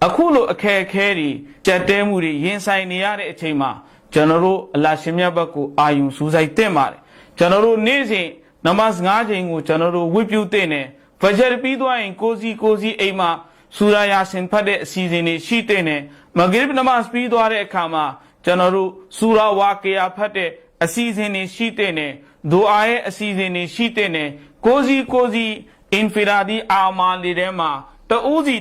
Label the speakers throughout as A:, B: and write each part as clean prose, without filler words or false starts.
A: အခုလိုအခက်အခဲတွေကြက်တဲမှုတွေရင်ဆိုင်နေရတဲ့အချိန်မှာကျွန်တော်တို့အလ္လာဟ်ရှင်မြတ်ဘက်ကိုအာယုံစူးစိုက်တင်ပါတယ်ကျွန်တော်တို့နေ့စဉ်နမတ်9ချိန်ကိုကျွန်တော်တို့ဝတ်ပြုတင်တယ်ဖဂျ်ပြီးသွားရင်ကိုစီအိမ်မှာဆူရာယာဆင်ဖတ်တဲ့အစီအစဉ်တွေရှိတင်တယ်မဂရစ်နမတ်ပြီးသွားတဲ့အခါမှာကျွန်တော်တို့ဆူရာဝါကီယာဖတ်တဲ့အစီအစဉ်တွေရှိတင်တယ်ဒူအာရဲ့အစီအစဉ်တွေရှိတင်တယ်ကိုစီအင်ဖီရာဒီအာမာလီထဲမှာတူးစီ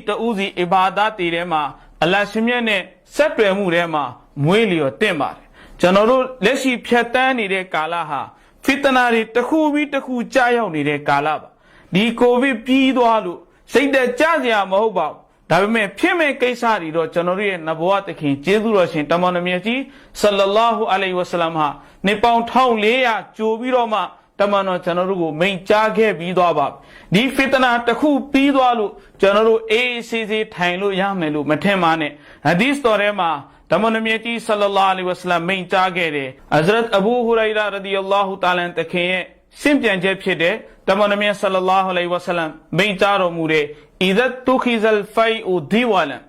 A: အီဘာဒတ်တွေထဲမှာအလ္လာဟ်ရှင်မြတ်နဲ့ဆက်တွယ်မှုထဲမှာမွေးလျော်တင်ပါတယ်ကျွန်တော်တို့လက်ရှိဖြတ်တန်းနေတဲ့ကာလဟာဖီတနာတွေတစ်ခုပြီးတစ်ခုကြာရောက်နေတဲ့ကာလပါဒီကိုဗစ်ပြီးသွားလို့စိတ်သက်ကြစရာမဟုတ်ပါဘူးဒါပေမဲ့ဖြစ်မဲ့ကိစ္စတွေတော့ကျွန်တော်တို့ရဲ့နဘောသခင်ကျေးဇူးတော်ရှင်တမန်တော်မြတ်ကြီးဆလ္လာလာဟူအလိုင်ဝါဆလမ်ဟာနေပေါင်း1400ကြိုပြီးတော့မှတမန်တော်ကျွန်တော်တို့ကိုမိန့်ကြားခဲ့ပြီးသွားပါဒီဖီတနာတစ်ခုပြီးသွားလို့ကျွန်တော်တို့အေးဆေးဆေးထိုင်လို့ရမယ်လို့မထင်ပါနဲ့ဟဒီသ်တော်ထဲမှာတမန်တော်မြတ်ကြီးဆလ္လာလာအလိုင်ဝါဆလမ်မိန့်ကြားခဲ့တယ်ဟဇရတ်အဘူဟူရိုင်ရာရဒီအလ္လာဟူတာလာတခင်ရဲ့စင့်ပြန်ချက်ဖြစ်တဲ့တမန်တော်မြတ်ဆလ္လာလာအလိုင်ဝါဆလမ်မိန့်ကြားတော်မူတဲ့အီဇတ်တူခီဇလ်ဖိုင်အိုဒီဝလန်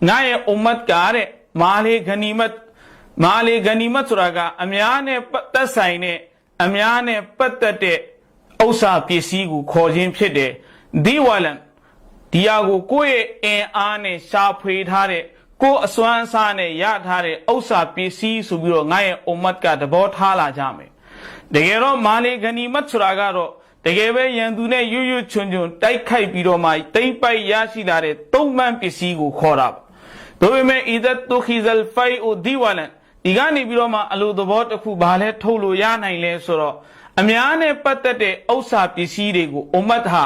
A: ငါရဲ့အွမ်မတ်ကတဲ့မာလီဂနီမတ်ဆိုတာကအများနဲ့သက်ဆိုင်တဲ့အများနဲ့ပတ်သက်တဲ့ဥစ္စာပစ္စည်းကိုခေါ်ခြင်းဖြစ်တယ်ဒီဝလန်ဒီဟာကိုကိုယ့်ရဲ့အင်အားနဲ့ရှာဖွေထားတဲ့ကိုယ်အစွမ်းအစားနဲ့ရထားတဲ့ဥစ္စာပစ္စည်းဆိုပြီးတော့ငါရဲ့အွမ်မတ်ကသဘောထားလာကြမယ်တကယ်တော့မာလီဂနီမတ်ဆိုတာကတော့တကယ်ပဲရန်သူနဲ့ရွရွချွန်တိုက်ခိုက်ပြီးတော့မှတိမ့်ပိုက်ရရှိလာတဲ့သုံးမှန်ပစ္စည်းကိုခေါ်တာပါဒါပေမဲ့အီဇတ်တူခီဇလ်ဖိုင်အိုဒီဝလန်ဒီကနေပြီးတော့မှအလိုသဘောတစ်ခုဘာလဲထုတ်လို့ရနိုင်လဲဆိုတော့အများနဲ့ပတ်သက်တဲ့ဥစ္စာပစ္စည်းတွေကိုအွမ်မတ်ဟာ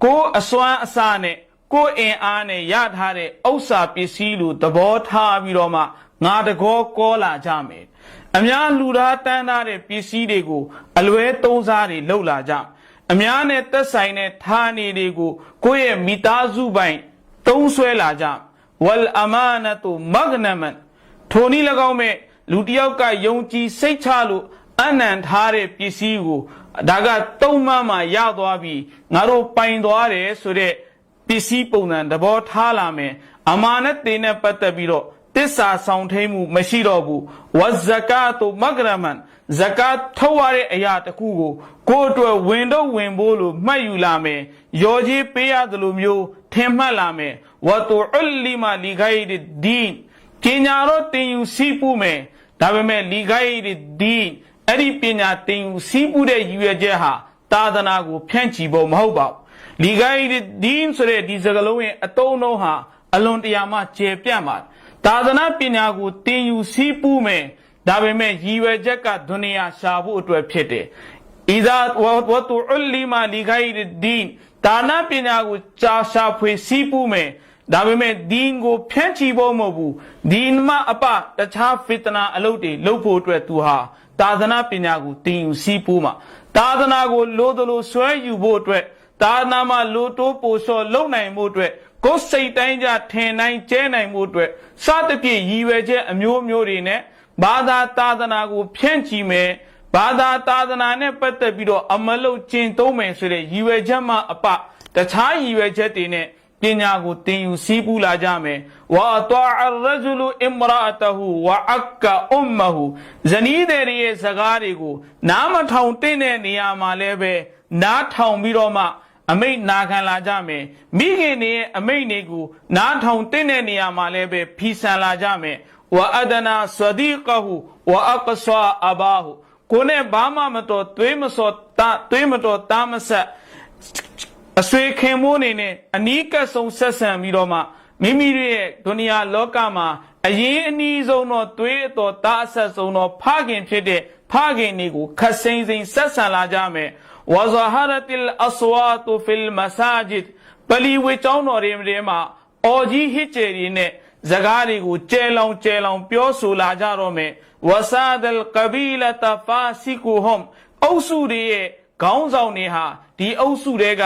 A: ကိုယ်အစွမ်းအစနဲ့ကိုယ်အင်အားနဲ့ရထားတဲ့ဥစ္စာပစ္စည်းလိုသဘောထားပြီးတော့မှငါတကောကောလာကြမယ်အများလူသားတန်းထားတဲ့ပစ္စည်းတွေကိုအလွဲသုံးစားတွေလုပ်လာကြအများနဲ့သက်ဆိုင်တဲ့ဌာနေတွေကိုကိုယ့်ရဲ့မိသားစုပိုင်သုံးဆွဲလာကြဝလ်အမာနတုမဂနမန်ထိုနည်း၎င်းမဲ့လူတယောက်ကယုံကြည်စိတ်ချလို့အနံထားတဲ့ပစ္စည်းကိုဒါကသုံးမှမှရသွားပြီးငါတို့ပိုင်သွားတယ်ဆိုတဲ့ပစ္စည်းပုံစံသဘောထားလာမယ်အမာနတ်တွေနဲ့ပတ်သက်ပြီးတော့တစ္ဆာဆောင်ထိန်မှုမရှိတော့ဘူးဝဇကာတုမဂရမန်ဇကာထုတ်ရတဲ့အရာတစ်ခုကိုအတွက်ဝင်တော့ဝင်ဖို့လို့မှတ်ယူလာမယ်ရော်ကြီးပေးရတယ်လို့မျိုးထင်မှတ်လာမယ်ဝတူအလီမာလီဂိုင်ဒီန်ပညာတော့တင်ယူစီးပူးမယ်ဒါပေမဲ့လီဂိုင်ဒီန်အဲ့ဒီပညာတင်ယူစီးပူးတဲ့ရည်ရွယ်ချက်ဟာသာသနာကိုဖြန့်ချီဖို့မဟုတ်ပါဘူးလီဂိုင်ဒီန်ဆိုတဲ့ဒီစကားလုံးရဲ့အတုံးလုံးဟာအလွန်တရာမှကျေပြန့်ပါတယ်သာသနာပညာကိုတင်ယူစီးပူးမယ်ဒါပေမဲ့ရည်ရွယ်ချက်ကဒုနီယာရှာဖို့အတွက်ဖြစ်တယ်အီဇာဝတူအလီမာလီဂိုင်ဒီန်ဒါနပညာကိုရှာဖွေစီးပူးမယ်ဒါပေမဲ့ဒီန်ကိုဖြန့်ချီဖို့မဟုတ်ဘူးဒီန်မအပတခြားဖီတနာအလုပ်တွေလုပ်ဖို့အတွက်သူဟာသာသနာပညာကိုတင်ယူစီးပူးမှာသာသနာကိုလိုသလိုဆွဲယူဖို့အတွက်သာသနာမှာလိုတိုးပို့လျှော်လုပ်နိုင်ဖို့အတွက်ကိုယ်စိတ်တိုင်းကြထင်တိုင်းကျဲနိုင်မှုအတွက်စသဖြင့်ရည်ရွယ်ချက်အမျိုးမျိုးတွေနဲ့ဘာသာသာသနာကိုဖြန့်ချီမယ်ဘာသာသာသနာနဲ့ပတ်သက်ပြီးတော့အမလုတ်ကျင့်သုံးမယ်ဆိုတဲ့ရည်ရွယ်ချက်မှအပတခြားရည်ရွယ်ချက်တွေနဲ့ပညာကိုတင်ယူစီးပူးလာကြမယ်ဝါတာအရဂျူလူအင်မရာအတဟူဝါအက္ကာအွမ်မဟူဇနီးတဲ့ရဲ့စကားတွေကိုနားမထောင်တဲ့နေရာမှာလည်းပဲနားထောင်ပြီးတော့မှအမိတ်နာခံလာကြမယ်မိခင်တွေရဲ့အမိတ်တွေကိုနားထောင်တဲ့နေရာမှာလည်းပဲဖီဆန်လာကြမယ်ဝါအဒနာဆဒီကဟူဝါအကဆာအဘာဟူကိုနဲ့ဘာမှမတော်သွေးမစောသွေးမတော်တာမဆက်အဆွေခင်မိုးနေနဲ့အနီးကပ်ဆုံးဆက်ဆံပြီးတော့မှမိမိရဲ့ဒုနီယာလောကမှာအရင်အနည်းဆုံးတော့သွေးအတော်တာအဆက်ဆုံးတော့ဖခင်ဖြစ်တဲ့ဖခင်တွေကိုခက်စိမ့်စိမ့်ဆက်ဆံလာကြမယ်ဝါဇာဟာရတ်လ်အဆွာတူဖီလ်မဆာဂျစ်ပလီဝေကျောင်းတော်တွေမှာအော်ကြီးဟစ်ကျယ်တွေနဲ့ဇကားတွေကိုကျဲလောင်ပြောဆိုလာကြတော့မယ်ဝဆာဒလ်ကဘီလတဖာစီကူဟွမ်အုပ်စုတွေရဲ့ခေါင်းဆောင်တွေဟာဒီအုပ်စုတွေက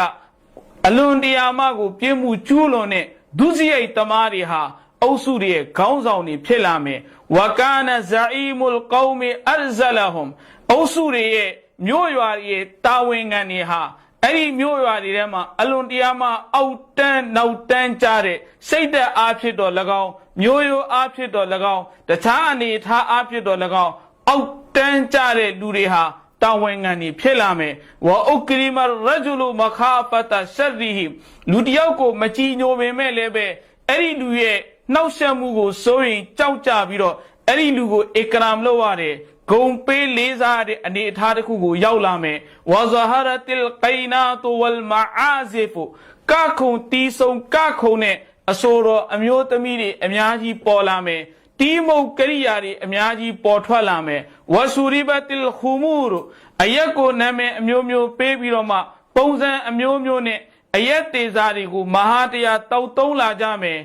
A: အလွန်တရာမှကိုပြင်းမှုကျူးလွန်တဲ့ဒုစရိုက်သမားတွေဟာအုပ်စုတွေရဲ့ခေါင်းဆောင်တွေဖြစ်လာမယ်ဝကာနဇာအီမူလ်ကောမီအရဇလဟွမ်အုပ်စုတွေရဲ့မြို့ရွာရဲ့တာဝန်ခံတွေဟာ အဲ့ဒီမျိုးရွာတွေထဲမှာအလွန်တရားမှအောက်တန်းနောက်တန်းကြတဲ့စိတ်သက်အားဖြစ်တော်၎င်းမျိုးရိုးအားဖြစ်တော်၎င်းတခြားအနေထားအားဖြစ်တော်၎င်းအောက်တန်းကြတဲ့လူတွေဟာတာဝန်ခံနေဖြစ်လာမယ်ဝါဥကရီမရဂျူလူမခါဖတာရှရီဟီလူတယောက်ကိုမကြည်ညိုပေမဲ့လည်းပဲအဲ့ဒီလူရဲ့နှောက်ယှက်မှုကိုစိုးရင်ကြောက်ကြပြီးတော့အဲ့ဒီလူကိုအကရမ်လုပ်ရတယ်ဂုံပေးလေးစားတဲ့အနေအထားတစ်ခုကိုရောက်လာမယ်ဝါဇဟာရတ်လ်ကိုင်နာတူဝလ်မာအာဇီဖူကခုံတီးဆုံကခုံနဲ့အဆိုတော်အမျိုးသမီးတွေအများကြီးပေါ်လာမယ်တီးမုတ်ကရိယာတွေအများကြီးပေါ်ထွက်လာမယ်ဝဆူရီဘတ်လ်ခူမူရအရက်ကိုနာမည်အမျိုးမျိုးပေးပြီးတော့မှပုံစံအမျိုးမျိုးနဲ့အရက်တေစာတွေကိုမဟာတရားတောက်သုံးလာကြမယ်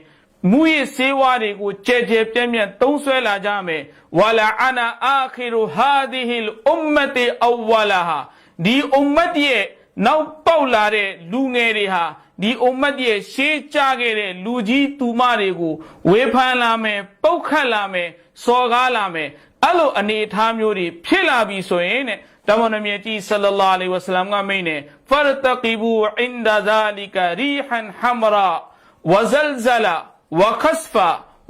A: မူရစေဝါတွေကိုကြဲကြဲပြန့်ပြန့်သုံးဆွဲလာကြမယ်ဝလာအနာအာခီရူဟာဒီဟီလ်အွမ်မတီအဝလာဟာဒီအွမ်မတ်ရဲ့နောက်ပေါက်လာတဲ့လူငယ်တွေဟာဒီအွမ်မတ်ရဲ့ရှေးကြခဲ့တဲ့လူကြီးသူမတွေကိုဝေဖန်လာမယ်ပုတ်ခတ်လာမယ်စော်ကားလာမယ်အဲ့လိုအနေအထားမျိုးတွေဖြစ်လာပြီဆိုရင်တဲ့တမန်တော်မြတ်ကြီးဆလ္လာလာအလိုင်ဝါဆလမ်ကမိန့်နေဖရတကီဘူအင်ဒါဇာလီကာရီဟန်ဟမ်ရာဝဇလဇလာဝခစဖာ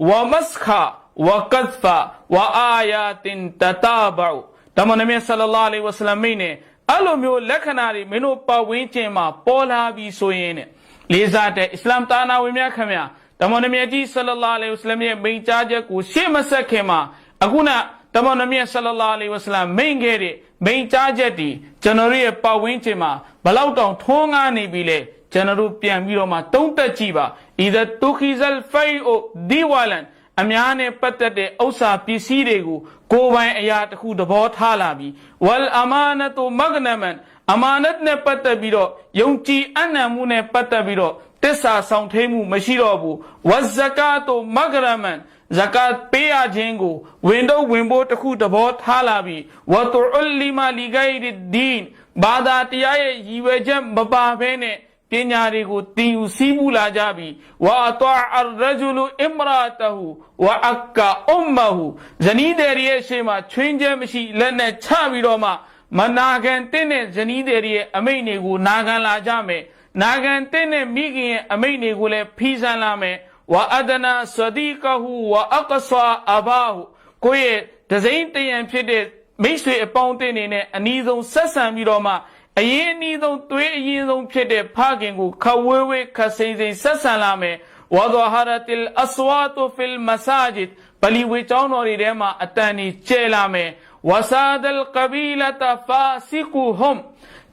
A: ဝမစခာဝကဒဖာဝအာယာတင်တတာဘာတမန်တော်မြတ်ဆလ္လာလာအလိုင်ဝါဆလမ်မိန့်နေအဲ့လိုမျိုးလက္ခဏာတွေမင်းတို့ပတ်ဝန်းကျင်မှာပေါ်လာပြီးဆိုရင်တဲ့လေးစားတဲ့အစ္စလာမ်တာနာဝင်များခင်ဗျာတမန်တော်မြတ်ကြီးဆလ္လာလာအလိုင်ဝါဆလမ်ရဲ့မိန့်ကြားချက်ကိုရှေ့မဆက်ခင်မှာအခုနတမန်တော်မြတ်ဆလ္လာလာအလိုင်ဝါဆလမ်မိန့်ခဲ့တဲ့မိန့်ကြားချက်ဒီကျွန်တော်ရဲ့ပတ်ဝန်းကျင်မှာဘလောက်တောင်ထွန်းကားနေပြီလဲကျွန်တော်ပြန်ပြီးတော့မှတုံးတက်ကြည့်ပါအီဒတ်တူခီဇလ်ဖိုင်အိုဒီဝါလန်အများနဲ့ပတ်သက်တဲ့ဥစ္စာပစ္စည်းတွေကိုကိုယ်ပိုင်အရာတစ်ခုသဘောထားလာပြီးဝလ်အမာနတူမဂနမန်အမာနတ်နဲ့ပတ်သက်ပြီးတော့ယုံကြည်အနံ့မှုနဲ့ပတ်သက်ပြီးတော့တစ္ဆာဆောင်ထိန်မှုမရှိတော့ဘူးဝဇကာတူမဂရမန်ဇကာတ်ပေးရခြင်းကိုဝင်တော့ဝင်ဖို့တစ်ခုသဘောထားလာပြီးဝတူအလီမာလီဂိုင်ဒီဒင်းဘာသာတရားရဲ့ရည်ရွယ်ချက်မပါဘဲနဲ့ပညာတွေကိုတင်ယူစည်းမှုလာကြပြီးဝါတာအရဂျူလူအမရာတဟူဝအကာအုမ္မဟူဇနီးတဲ့ရဲ့ရှေ့မှာချွင်းချက်မရှိလက်နဲ့ချပြီးတော့မှမနာခံတဲ့ဇနီးတဲ့ရဲ့အမိန့်တွေကိုနာခံလာကြမယ်နာခံတဲ့မိခင်ရဲ့အမိန့်တွေကိုလည်းဖီးဆန်းလာမယ်ဝအဒနာဆဒီကဟူဝအကဆာအဘာဟူကိုယ့်ရဲ့ဒဇိန်တယံဖြစ်တဲ့မိတ်ဆွေအပေါင်းအသင်းတွေနဲ့အနီးဆုံးဆက်ဆံပြီးတော့မှအရင်အနည်းဆုံးသွေးအရင်ဆုံးဖြစ်တဲ့ဖခင်ကိုခဝဲဝဲခစိမ့်စိမ့်ဆက်ဆံလာမယ်ဝါဒဟာရတ်လ်အစဝါတူဖီလ်မဆာဂျစ်ပလီဝေကျောင်းတော်တွေထဲမှာအတန်ကြီးကျဲလာမယ်ဝဆာဒလ်ကဘီလတာဖာစီကူဟွမ်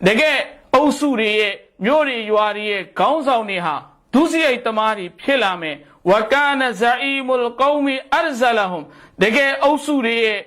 A: တကယ်အုပ်စုတွေရဲ့မြို့တွေရွာတွေရဲ့ခေါင်းဆောင်တွေဟာဒုစရိုက်သမားတွေဖြစ်လာမယ်ဝကာနဇအီမုလ်ကောမီအရဇလဟွမ်တကယ်အုပ်စုတွေရဲ့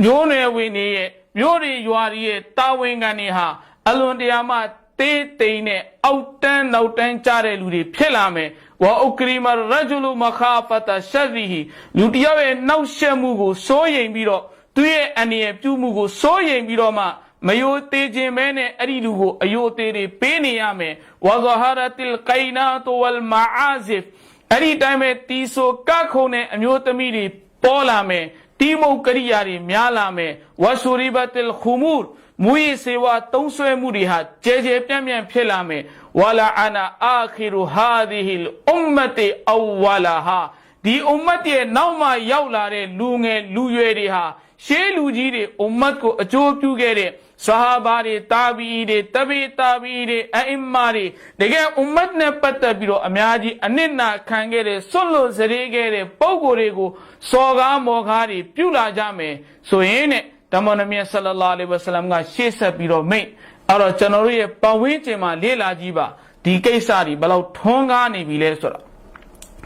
A: မျိုးနွယ်ဝင်တွေရဲ့မြို့တွေရွာတွေရဲ့တာဝန်ခံတွေဟာအလွန်တရာမှတေးတိမ်နဲ့အောက်တန်းနောက်တန်းကြတဲ့လူတွေဖြစ်လာမယ်ဝါဥကရီမရဂျူလူမခါဖတာရှရီဟီလူတယောက်ရဲ့နှောက်ယှက်မှုကိုစိုးရိမ်ပြီးတော့သူရဲ့အနေနဲ့ပြုမှုကိုစိုးရိမ်ပြီးတော့မှမယိုသေးခြင်းပဲနဲ့အဲ့ဒီလူကိုအယိုသေးတွေပေးနေရမယ်ဝါဇဟာရတ်လ်ကိုင်နာတူဝလ်မာအာဇစ်အဲ့ဒီတိုင်းပဲတီဆိုကခုံနဲ့အမျိုးသမီးတွေပေါ်လာမယ်တီမုတ်ကရိယာတွေများလာမယ်ဝဆူရီဘတ်လ်ခူမူမူရစေဝါသုံးဆွဲမှုတွေဟာကြဲကြဲပြန့်ပြန့်ဖြစ်လာမယ်ဝလာအနာအာခီရူဟာဒီဟီလ်အွမ်မတီအဝလာဟာဒီအွမ်မတ်ရဲ့နောက်မှရောက်လာတဲ့လူငယ်လူရွယ်တွေဟာရှေးလူကြီးတွေအွမ်မတ်ကိုအကျိုးပြုခဲ့တဲ့ဆဟာဘာတွေတာဘီတွေတဘီတာဘီတွေအအင်မာတွေတကယ်အွမ်မတ်နဲ့ပတ်သက်ပြီးတော့အများကြီးအနစ်နာခံခဲ့တဲ့ဆွတ်လွတ်စရေခဲ့တဲ့ပုံကိုယ်တွေကိုစော်ကားမော်ကားတွေပြုလာကြမယ်ဆိုရင်တဲ့တမန်တော်မြတ်ဆလ္လာလာအလိုင်ဝါဆလမ်ကရှေ့ဆက်ပြီးတော့မိတ်အဲ့တော့ကျွန်တော်တို့ရဲ့ပတ်ဝန်းကျင်မှာလေ့လာကြည့်ပါဒီကိစ္စတွေဘယ်လောက်ထွန်းကားနေပြီလဲဆိုတာ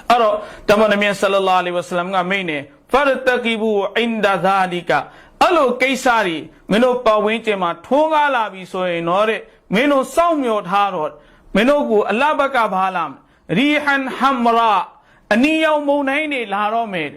A: အဲ့တော့တမန်တော်မြတ်ဆလ္လာလာအလိုင်ဝါဆလမ်ကမိတ်နေဖရတကီဘူအင်ဒါဇာလီကာအဲ့လိုကိစ္စတွေမင်းတို့ပတ်ဝန်းကျင်မှာထွန်းကားလာပြီဆိုရင်တော့တဲ့မင်းတို့စောင့်မျှော်ထားတော့မင်းတို့ကိုအလ္လာဟ်ဘက်ကဘာလာရီဟန်ဟမ်ရာအနီရောင်မုန်တိုင်းတွေလာတော့မယ်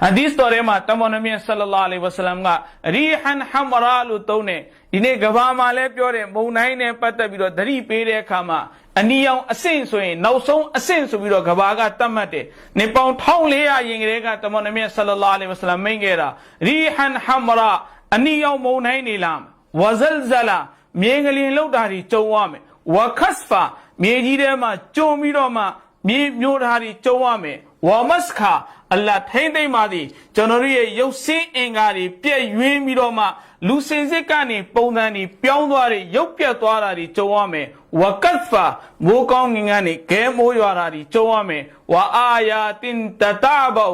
A: ဟာဒီစ်တော်ထဲမှာတမန်တော်မြတ်ဆလ္လာလာအလိုင်ဝါဆလမ်ကရီဟန်ဟမ်ရာလို့သုံးတယ်ဒီနေ့ကဘာမှာလည်းပြောတယ်မုန်တိုင်းနဲ့ပတ်သက်ပြီးတော့သတိပေးတဲ့အခါမှာအနီရောင်အဆင့်ဆိုရင်နောက်ဆုံးအဆင့်ဆိုပြီးတော့ကဘာကတတ်မှတ်တယ်နေပေါင်း1400ရင်ကလေးကတမန်တော်မြတ်ဆလ္လာလာအလိုင်ဝါဆလမ်မိန့်ခဲ့တာရီဟန်ဟမ်ရာအနီရောင်မုန်တိုင်းနေလားဝဇလဇလာမြေငလျင်လောက်တာတွေကြုံရမယ် ဝါခတ်ဖာမြေကြီးထဲမှာကျုံပြီးတော့မှမြေမျိုးသားတွေကျုံရမယ်ဝါမတ်ခါအလ္လာဟ်ထိမ့်သိမ့်ပါသည်ကျွန်တော်တို့ရဲ့ရုပ်ဆင်းအင်္ဂါတွေပြည့်ယွင်းပြီးတော့မှလူစင်စစ်ကနေပုံစံတွေပြောင်းသွားတွေရုပ်ပြတ်သွားတာတွေကြုံရမယ်ဝါကတ်ဖာမိုးကောင်းငင်ကနေခဲမိုးရွာတာတွေကြုံရမယ်ဝါအာယာတင်တတာဘော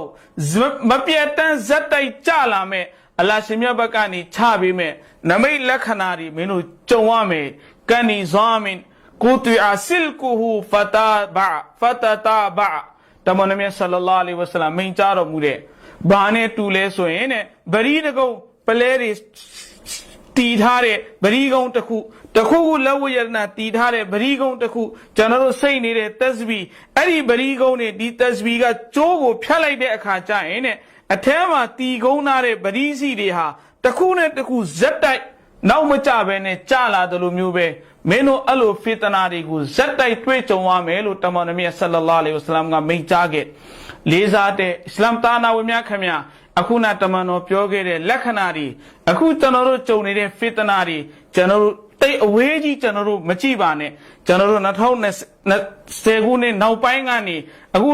A: မပြတ်တမ်းဇက်တိုက်ကြလာမယ်အလ္လာဟ်ရှင်မြတ်ဘက်ကနေချပေးမယ်နမိတ်လက္ခဏာတွေမင်းတို့ကြုံရမယ်ကန်နီဇာမင်ကိုတူအဆလ်ကူဟူဖတာဘာတမန်တော်မြတ်ဆလ္လာလဟ်အလိုင်းဝါဆလမ်မိန့်ကြားတော်မူတဲ့ဘာနဲ့တူလဲဆိုရင်တဲ့ဗရီတကုံပလဲတွေတီထားတဲ့ဗရီကုံတစ်ခုခုလက်ဝရဏတီထားတဲ့ဗရီကုံတစ်ခုကျွန်တော်တို့စိတ်နေတဲ့သက်စဘီအဲ့ဒီဗရီကုံနဲ့ဒီသက်စဘီကကျိုးကိုဖြတ်လိုက်တဲ့အခါကျရင်တဲ့အထဲမှာတီကုန်းထားတဲ့ဗရီစီတွေဟာတစ်ခုနဲ့တစ်ခုဇက်တိုက်နောက်မကြဘဲနဲ့ကြာလာတယ်လို့မျိုးပဲမင်းတို့အဲ့လိုဖီတနာတွေကိုဇက်တိုက်တွေ့ကြုံရမယ်လို့တမန်တော်မြတ်ဆလ္လာလဟ်အလိုင်းဝါဆလမ်ကမိန့်ကြားခဲ့လေးစားတဲ့အစ္စလာမ်သားနာဝင်များခင်ဗျာအခုနတမန်တော်ပြောခဲ့တဲ့လက္ခဏာတွေအခုကျွန်တော်တို့ကြုံနေတဲ့ဖီတနာတွေကျွန်တော်တို့တိတ်အဝေးကြီးကျွန်တော်တို့မကြည့်ပါနဲ့ကျွန်တော်တို့2020ခုနှစ်နောက်ပိုင်းကနေအခု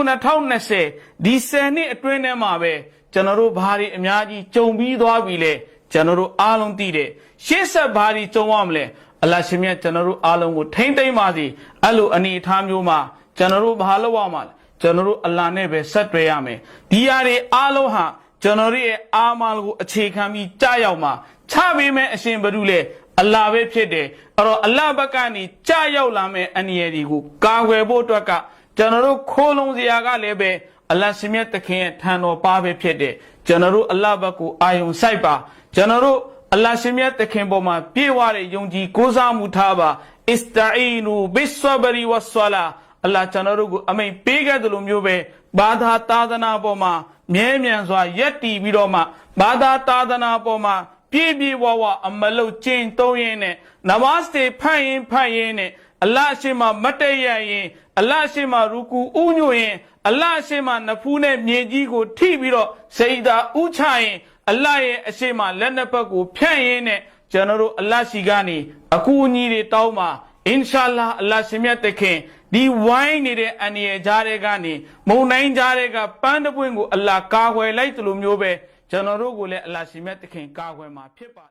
A: 2020ဒီ10နှစ်အတွင်းထဲမှာပဲကျွန်တော်တို့ဘာတွေအများကြီးကြုံပြီးသွားပြီလေကျွန်တော်တို့အားလုံးသိတယ်ရှေ့ဆက်ဘာတွေကြုံရမလဲအလ္လာဟ်ရှင်မြတ်ကျွန်တော်တို့အားလုံးကိုထိမ့်သိမ့်ပါစေအဲ့လိုအနေအထားမျိုးမှာကျွန်တော်တို့ဘာလုပ်ရမှာလဲကျွန်တော်တို့အလ္လာဟ်နဲ့ပဲဆက်တွဲရမယ်ဒီຢာတွေအားလုံးဟာကျွန်တော်တို့ရဲ့အာမလ်ကိုအခြေခံပြီးကြားရောက်မှာချပေးမယ်အရှင်ဘုရုလေအလ္လာဟ်ပဲဖြစ်တယ်အဲ့တော့အလ္လာဟ်ဘက်ကနေကြားရောက်လာမယ်အနည်းတွေကိုကာကွယ်ဖို့အတွက်ကကျွန်တော်တို့ခိုးလုံစရာကလည်းပဲအလ္လာဟ်ရှင်မြတ်တခင်ရဲ့ထံတော်ပါပဲဖြစ်တယ်ကျွန်တော်တို့အလ္လာဟ်ဘက်ကိုအာယုံစိုက်ပါကျွန်တော်တို့အလ္လာဟ်ရှင်မြတ်တခင်ပေါ်မှာပြေဝတဲ့ယုံကြည်ကိုးစားမှုထားပါအစ္စတာအီနူဘစ်ဆဘရီဝဆလာအလ္လာဟ်ကျွန်တော်တို့ကိုအမိန့်ပေးခဲ့တယ်လို့မျိုးပဲဘာသာသာသနာပေါ်မှာမြဲမြံစွာယက်တည်ပြီးတော့မှဘာသာသာသနာပေါ်မှာပြည့်ပြည့်ဝဝအမလုတ်ကျင့်သုံးရင်းနဲ့နမတ်တွေဖတ်ရင်နဲ့အလ္လာဟ်ရှင်မှာမတ်တရရင်အလ္လာဟ်ရှင်မှာရူကူဥညွှရင်အလ္လာဟ်ရှင်မှာနဖူးနဲ့မြေကြီးကိုထိပြီးတော့စိတ်သာဥချရင်အလ္လာဟ်ရဲ့အရှိမလက်နှစ်ဖက်ကိုဖြန့်ရင်းနဲ့ကျွန်တော်တို့အလ္လာဟ်ရှိကနေအကူအညီတွေတောင်းပါအင်ရှာလာအလ္လာဟ်ရှင်မြတ်တခင်ဒီဝိုင်းနေတဲ့အန်ရကြားတဲ့ကနေမုံတိုင်းကြားတဲ့ကပန်းတပွင့်ကိုအလ္လာဟ်ကာကွယ်လိုက်တယ်လို့မျိုးပဲကျွန်တော်တို့ကိုလည်းအလ္လာဟ်ရှင်မြတ်တခင်ကာကွယ်မှာဖြစ်ပါ